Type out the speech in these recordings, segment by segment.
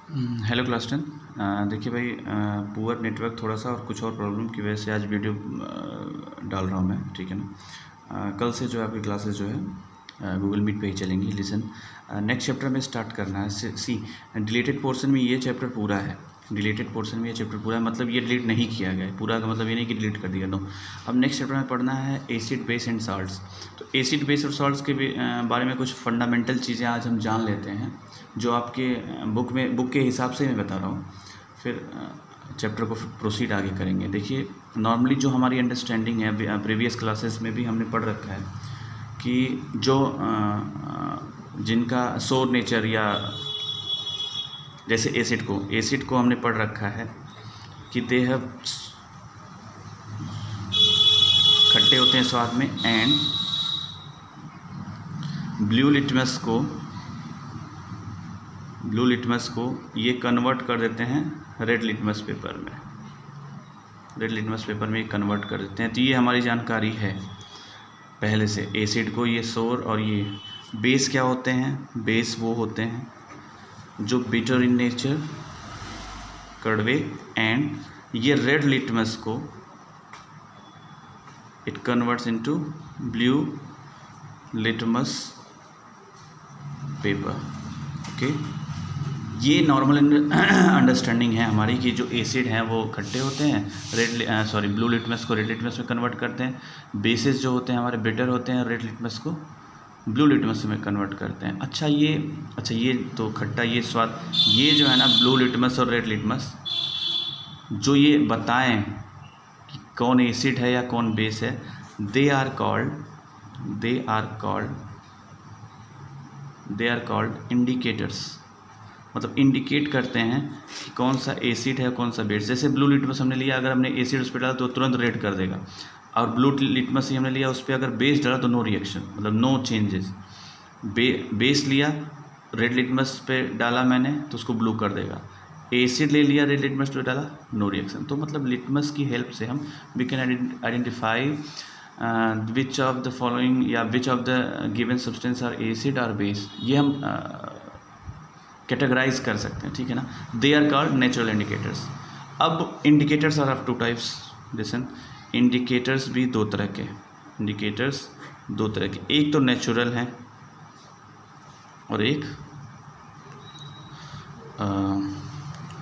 Hello class 10। देखिए भाई, poor network थोड़ा सा और कुछ और प्रॉब्लम की वजह से आज वीडियो डाल रहा हूँ मैं, ठीक है ना। कल से जो है आपकी क्लासेस जो है गूगल मीट पे ही चलेंगी। लिसन, नेक्स्ट चैप्टर में स्टार्ट करना है। सी डिलीटेड पोर्शन में ये चैप्टर पूरा है। डिलीटेड पोर्शन में ये चैप्टर पूरा है, मतलब ये डिलीट नहीं किया गया है। पूरा का मतलब ये नहीं कि डिलीट कर दिया, नो। अब नेक्स्ट चैप्टर में पढ़ना है एसिड बेस एंड साल्ट्स। तो एसिड बेस और साल्ट्स के बारे में कुछ फंडामेंटल चीज़ें आज हम जान लेते हैं, जो आपके बुक के हिसाब से मैं बता रहा हूँ। फिर चैप्टर को प्रोसीड आगे करेंगे। देखिए, नॉर्मली जो हमारी अंडरस्टैंडिंग है, प्रीवियस क्लासेस में भी हमने पढ़ रखा है कि जो जिनका सोर नेचर, या जैसे एसिड को हमने पढ़ रखा है कि दे हैव खट्टे होते हैं स्वाद में, एंड ब्लू लिटमस को ये कन्वर्ट कर देते हैं रेड लिटमस पेपर में। रेड लिटमस पेपर में ये कन्वर्ट कर देते हैं। तो ये हमारी जानकारी है पहले से। एसिड को ये सोर, और ये बेस क्या होते हैं? बेस वो होते हैं जो बिटर इन नेचर, कड़वे, एंड ये रेड लिटमस को it converts into blue litmus paper. Okay, ये नॉर्मल अंडरस्टैंडिंग है हमारी कि जो एसिड हैं वो खट्टे होते हैं, ब्लू लिटमस को रेड लिटमस में कन्वर्ट करते हैं। बेसिस जो होते हैं हमारे बिटर होते हैं, रेड लिटमस को ब्लू लिटमस में कन्वर्ट करते हैं। अच्छा ये तो खट्टा, ये स्वाद, ये जो है ना ब्लू लिटमस और रेड लिटमस, जो ये बताएं कि कौन एसिड है या कौन बेस है, दे आर कॉल्ड इंडिकेटर्स। मतलब इंडिकेट करते हैं कि कौन सा एसिड है कौन सा बेस। जैसे ब्लू लिटमस हमने लिया, अगर हमने एसिड उस पर डाला तो तुरंत रेड कर देगा, और ब्लू लिटमस ही हमने लिया, उस पर अगर बेस डाला तो नो रिएक्शन, मतलब नो चेंजेस। बेस लिया, रेड लिटमस पे डाला मैंने तो उसको ब्लू कर देगा। एसिड ले लिया, रेड लिटमस पे डाला, नो रिएक्शन। तो मतलब लिटमस की हेल्प से हम we can identify which of the following, या which of the given substance are acid और बेस, ये हम कैटेगराइज कर सकते हैं, ठीक है ना। They are called natural indicators. अब indicators are of two types. Listen, indicators भी दो तरह के, एक तो नेचुरल हैं और एक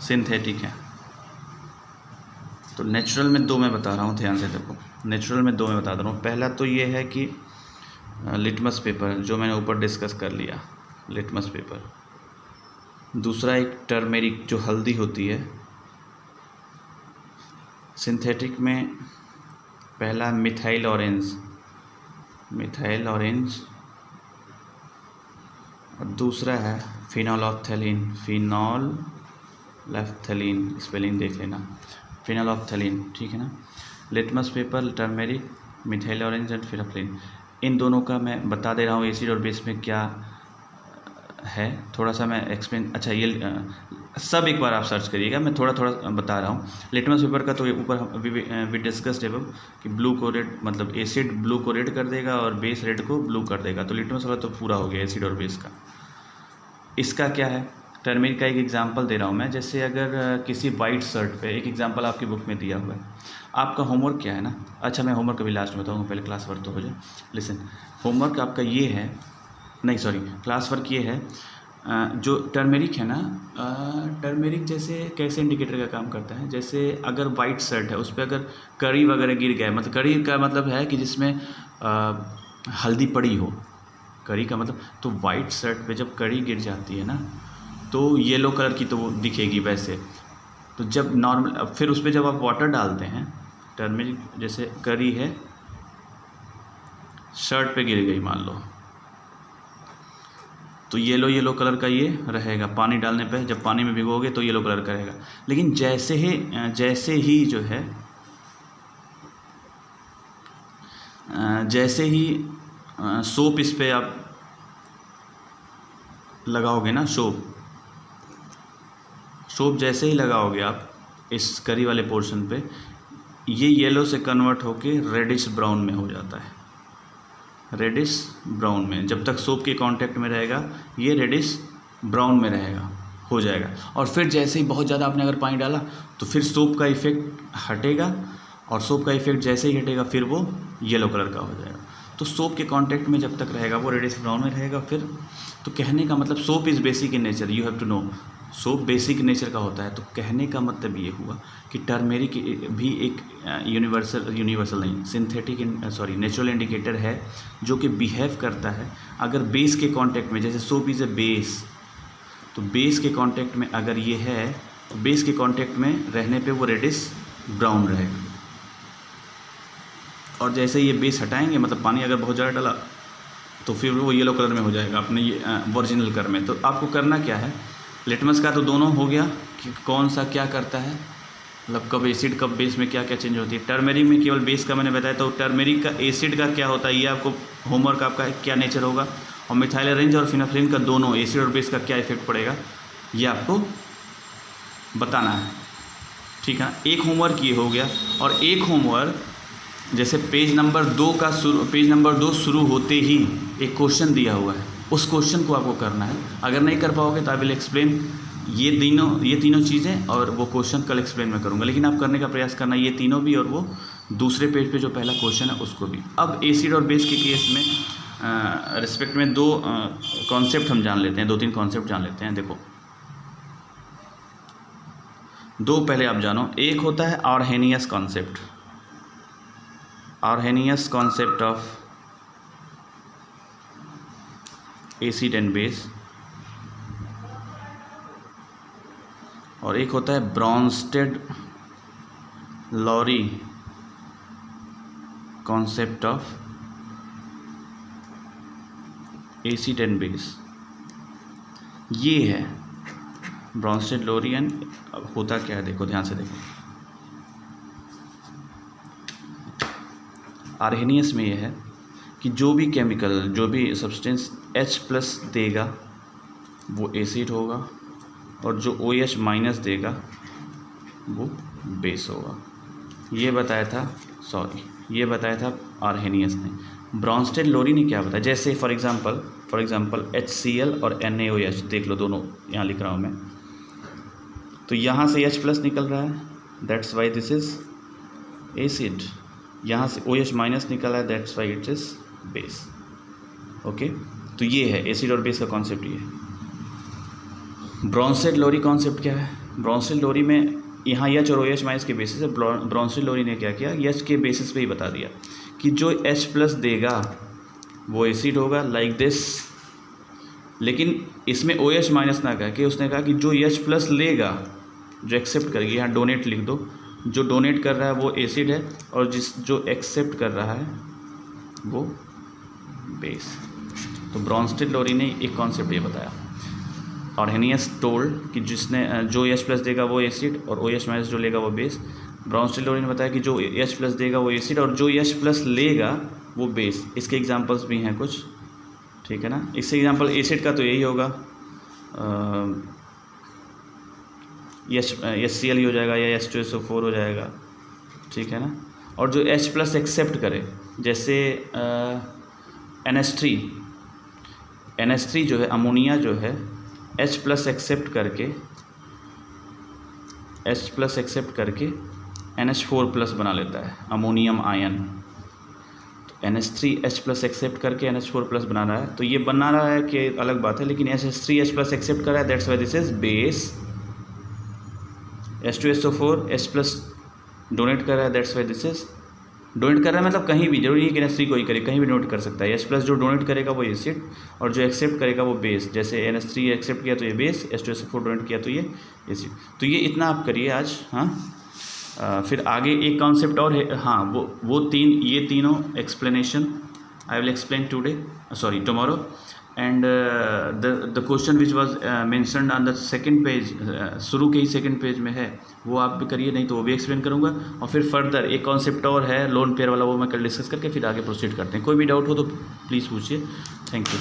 सिंथेटिक है। तो नेचुरल में दो मैं बता रहा हूँ, ध्यान से देखो। नेचुरल में दो मैं बता रहा हूँ। पहला तो ये है कि लिटमस पेपर, जो मैंने ऊपर डिस्कस कर लिया, लिटमस पेपर। दूसरा एक टर्मेरिक, जो हल्दी होती है। सिंथेटिक में पहला मिथाइल ऑरेंज, और दूसरा है फिनोल्फ्थैलीन, स्पेलिंग देख लेना, फिनोल्फ्थैलीन, ठीक है ना। Litmus paper, turmeric, methyl orange and phenolphthalein, इन दोनों का मैं बता दे रहा हूँ एसिड और बेस में क्या है। थोड़ा सा मैं एक्सप्लेन, अच्छा ये सब एक बार आप सर्च करिएगा, मैं थोड़ा बता रहा हूँ। लिटमस पेपर का तो ऊपर वी डिस्कस्ड अबव कि ब्लू को रेड, मतलब एसिड ब्लू को रेड कर देगा और बेस रेड को ब्लू कर देगा। तो लिटमस वाला तो पूरा हो गया एसिड और बेस का। इसका क्या है? टर्मेरिक का एक एग्जांपल दे रहा हूँ मैं। जैसे अगर किसी वाइट शर्ट पे, एक एग्जांपल आपकी बुक में दिया हुआ है। आपका होमवर्क क्या है ना, अच्छा मैं होमवर्क अभी लास्ट में बताऊँगा, पहले क्लास वर्क तो हो जाए। लिसन, होमवर्क आपका ये है, नहीं सॉरी, क्लास वर्क ये है, जो टर्मेरिक है ना, टर्मेरिक जैसे कैसे इंडिकेटर का काम करता है। जैसे अगर वाइट शर्ट है, उस पर अगर करी वगैरह गिर गया, मतलब करी का मतलब है कि जिसमें हल्दी पड़ी हो, करी का मतलब, तो वाइट शर्ट पे जब करी गिर जाती है ना, तो येलो कलर की तो वो दिखेगी वैसे। तो जब नॉर्मल, फिर उस पर जब आप वाटर डालते हैं, टर्मेरिक जैसे करी है, शर्ट पे गिर गई मान लो, तो येलो कलर का ये रहेगा। पानी डालने पे, जब पानी में भिगोगे तो येलो कलर का रहेगा। लेकिन जैसे ही जो है, जैसे ही सोप इस पे आप लगाओगे ना, सोप जैसे ही लगाओगे आप इस करी वाले पोर्शन पे, ये येलो से कन्वर्ट होके रेडिश ब्राउन में हो जाता है। रेडिश ब्राउन में, जब तक सोप के कांटेक्ट में रहेगा ये रेडिश ब्राउन में रहेगा। हो जाएगा। और फिर जैसे ही बहुत ज़्यादा आपने अगर पानी डाला तो फिर सोप का इफ़ेक्ट हटेगा, और सोप का इफ़ेक्ट जैसे ही हटेगा फिर वो येलो कलर का हो जाएगा। तो सोप के कांटेक्ट में जब तक रहेगा वो रेडिश ब्राउन में रहेगा। फिर तो कहने का मतलब soap is basic in nature, you have to know, soap basic nature का होता है। तो कहने का मतलब ये हुआ कि टर्मेरिक भी एक यूनिवर्सल नहीं, सिंथेटिक नेचुरल इंडिकेटर है जो कि बिहेव करता है अगर बेस के कांटेक्ट में, जैसे सोप इज़ ए बेस, तो बेस के कांटेक्ट में अगर ये है तो बेस के कांटेक्ट में रहने पे वो रेडिश ब्राउन रहेगा। और जैसे ये बेस हटाएंगे, मतलब पानी अगर बहुत ज़्यादा डाला तो फिर वो येलो कलर में हो जाएगा अपने ये ओरिजिनल कलर में। तो आपको करना क्या है, लिटमस का तो दोनों हो गया कि कौन सा क्या करता है, मतलब कब एसिड कब बेस में क्या क्या चेंज होती है। टर्मेरिक में केवल बेस का मैंने बताया, तो टर्मेरिक का एसिड का क्या होता है ये आपको होमवर्क आपका क्या नेचर होगा, और मिथाइल ऑरेंज और फिनाफ्रिन का दोनों एसिड और बेस का क्या इफेक्ट पड़ेगा ये आपको बताना है, ठीक है। एक होमवर्क ये हो गया। और एक होमवर्क जैसे पेज नंबर 2 शुरू होते ही एक क्वेश्चन दिया हुआ है, उस क्वेश्चन को आपको करना है। अगर नहीं कर पाओगे तो आई विल एक्सप्लेन ये तीनों चीज़ें, और वो क्वेश्चन कल एक्सप्लेन मैं करूँगा, लेकिन आप करने का प्रयास करना ये तीनों भी और वो दूसरे पेज पे जो पहला क्वेश्चन है उसको भी। अब एसिड और बेस के केस में रिस्पेक्ट में दो कॉन्सेप्ट हम जान लेते हैं, 2-3 कॉन्सेप्ट जान लेते हैं। देखो, दो पहले आप जानो। एक होता है Arrhenius concept, Arrhenius concept of acid and base, और एक होता है Brønsted-lorry concept of acid and base. ये है ब्रॉन्स्टेड-लॉरी एंड होता क्या है, देखो ध्यान से देखो। आर्हेनियस में ये है कि जो भी केमिकल, जो भी सब्सटेंस H+ देगा वो एसिड होगा, और जो OH- देगा वो बेस होगा। ये बताया था आर्हेनियस ने। ब्रॉन्स्टेड-लॉरी ने क्या बताया, जैसे फॉर एग्जांपल HCl और NaOH देख लो, दोनों यहाँ लिख रहा हूँ मैं। तो यहाँ से H+ निकल रहा है, that's why this is acid. यहाँ से OH- निकल रहा है, that's why it is base. Okay, तो ये है एसिड और बेस का कॉन्सेप्ट। ये ब्रॉन्स्टेड-लॉरी कॉन्सेप्ट क्या है, ब्रॉन्स्टेड-लॉरी में यहाँ H और OH- के बेसिस से ब्रॉन्स्टेड-लॉरी ने क्या किया, H के बेसिस पे ही बता दिया कि जो H+ देगा वो एसिड होगा, लाइक दिस। लेकिन इसमें OH- ना कहा कि उसने कहा कि जो H+ लेगा, जो एक्सेप्ट करेगी, यहाँ डोनेट लिख दो, जो डोनेट कर रहा है वो एसिड है, और जो एक्सेप्ट कर रहा है वो बेस। तो ब्रॉन्स्टेड-लॉरी ने एक कॉन्सेप्ट ये बताया। आर्हेनियस टोल्ड कि जो H+ देगा वो एसिड, और OH- जो लेगा वो बेस। ब्रॉन्स्टेड-लॉरी ने बताया कि जो H+ देगा वो एसिड, और जो H+ लेगा वो बेस। इसके एग्जांपल्स भी हैं कुछ, ठीक है ना। इससे एग्जांपल एसिड का तो यही होगा, HCl ही हो जाएगा, या H2SO4 हो जाएगा, ठीक है ना। और जो H+ एक्सेप्ट करे, जैसे NH3 जो है, अमोनिया जो है, H+ एक्सेप्ट करके NH4+ बना लेता है, अमोनियम आयन। तो NH3 H+ एक्सेप्ट करके NH4+ बना रहा है, तो ये बना रहा है कि अलग बात है, लेकिन NH3 H+ एक्सेप्ट कर रहा है, that's why this is base. H2SO4 H+ donate कर रहा है, that's why this is donate कर रहा है, मतलब कहीं भी, जरूरी नहीं कि NH3 कोई करे, कहीं भी डोनेट कर सकता है। H+ जो डोनेट करेगा वो एसिड, और जो एक्सेप्ट करेगा वो बेस। जैसे NH3 एक्सेप्ट किया तो ये बेस, H2SO4 डोनेट किया तो ये एसिड। तो ये इतना आप करिए आज, हाँ। फिर आगे एक कॉन्सेप्ट और है, हाँ, ये तीनों explanation I will explain tomorrow. And the question which was mentioned on the second page, शुरू के ही सेकेंड पेज में है, वो आप भी करिए, नहीं तो वो भी एक्सप्लेन करूँगा। और फिर फर्दर एक कॉन्सेप्ट और है लोन पेयर वाला, वो मैं कल डिस्कस करके फिर आगे प्रोसीड करते हैं। कोई भी डाउट हो तो प्लीज़ पूछिए। Thank you.